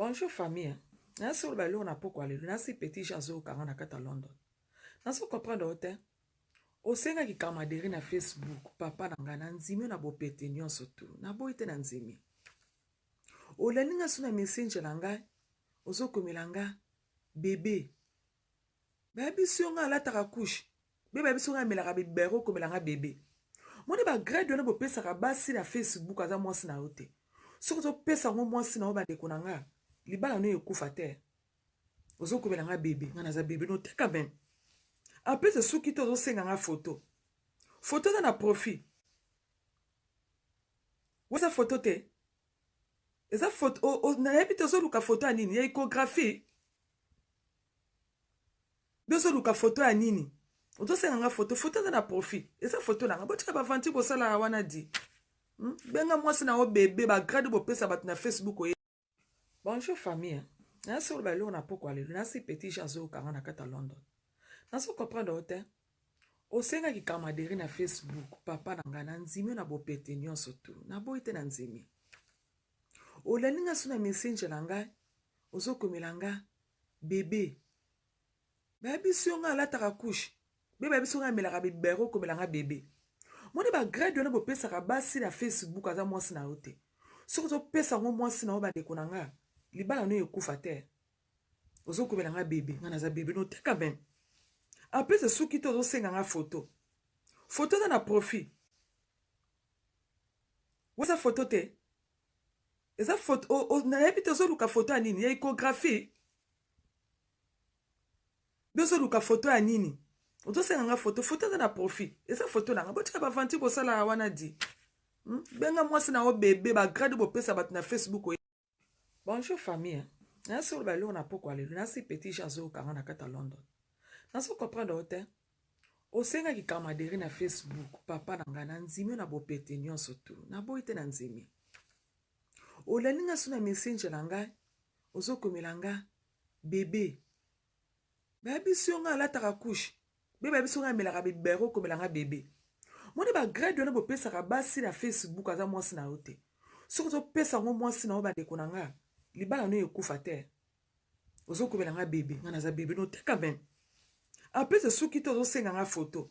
Bonjour famille. Nasi olo balo na poko alelu. Nasi petit chazo kanga na kata London. Nasi comprendre ote. Osenga ki kamaderi na Facebook. Papa na nga na nzimi na bopete nyonso tu. Na boite na nzimi. Oleninga suna messenger na nga. Ozo komela nga bébé. Baby si nga alataka couche. Baby si nga melaka bibero komela nga bébé. Moni ba grade na bopesa ka basi na Facebook aza mwasi na ote. Soko to pesa ngo mwasi na oba ndeko na nga. Libala no ekufa te. Ozo komela nga bébé. Nga naza bébé no te quand même. Après ce souki to senga nga photo. Photo na profil. Wasa photo te. Eza photo na yebi to zo luka photo anini ya échographie. Bezo luka photo anini. Ozo senga nga photo na profil. Eza photo na nga botika ba vanti ko sala wana di. Benga mwasi na o bébé ba grade bo pesa bat na Facebook o. Bonjour famille. Nasi olo balo na poko alelu. Nasi petit chazo kanga na kata London. Nasi comprendre ote. Osenga ki kamaderi na Facebook. Papa na nga na nzimi na bopete nyonso tu. Na boite na nzimi. Oleninga suna messenger na nga. Ozo komela nga bébé. Baby si nga alataka couche. Baby si nga melaka bibero komela nga bébé. Moni ba grade na bopesa ka basi na Facebook aza mwasi na ote. Soko to pesa ngo mwasi na oba ndeko na nga. Libala no ekufa te. Ozo komela nga bébé. Nga naza bébé no te quand même. Après ce souki to zo senga nga photo. Photo na profil. Wasa photo te. Eza photo na yebi to zo luka photo anini ya échographie. Bezo luka photo anini. Ozo senga nga photo na profil. Eza photo na nga botika ba vanti bo sala wana di. Benga mwasi na o bébé ba grade bo pesa bat na Facebook o. Bonjour famille. Nasi olo balo na poko alelu. Nasi petit chazo kanga na kata London. Nasi comprendre ote. Osenga ki kamaderi na Facebook. Papa na nga na nzimi na bopete nyonso tu. Na boite na nzimi. Oleninga suna messenger na nga. Ozo komela nga bébé. Baby si nga alataka couche. Baby si nga melaka bibero komela nga bébé. Moni ba grade na bopesa ka basi na Facebook aza mwasi na ote. Soko to pesa ngo mwasi na oba ndeko na nga. Libala no ekufa te. Ozo komela nga bébé. Nga naza bébé no te quand même. Après ce souki to senga nga photo.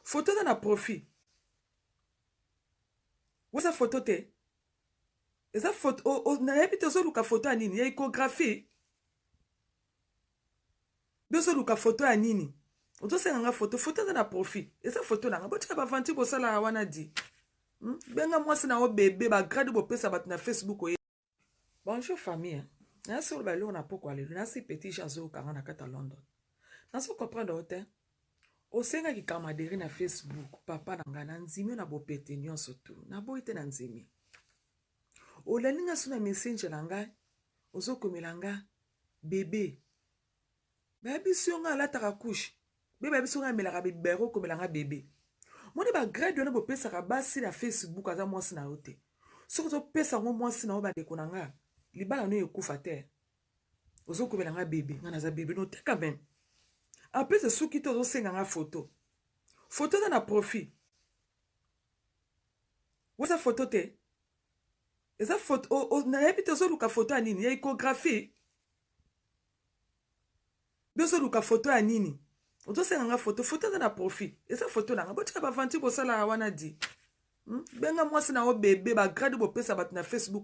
Photo na profil. Wasa photo te. Eza photo na yebi to zo luka photo anini ya échographie. Bezo luka photo anini. Ozo senga nga photo na profil. Eza photo na nga botika ba vanti bo sala wana di. Benga mwasi na o bébé ba grade bo pesa bat na Facebook o. Bonjour famille. Nasi olo balo na poko alelu. Nasi petit chazo kanga na kata London. Nasi comprendre ote. Osenga ki kamaderi na Facebook. Papa na nga na nzimi na bopete nyonso tu. Na boite na nzimi. Oleninga suna messenger na nga. Ozo komela nga bébé. Baby si nga alataka couche. Baby si nga melaka bibero komela nga bébé. Moni ba grade na bopesa ka basi na Facebook aza mwasi na ote. Soko to pesa ngo mwasi na oba ndeko na nga. Libala no ekufa te. Ozo komela nga bébé. Nga naza bébé no te quand même. Après ce souki to senga nga photo. Photo na profil. Wasa photo te. Eza photo na yebi to zo luka photo anini ya échographie. Bezo luka photo anini. Ozo senga nga photo na profil. Eza photo na nga botika ba vanti bo sala wana di. Benga mwasi na o bébé ba grade bo pesa bat na Facebook.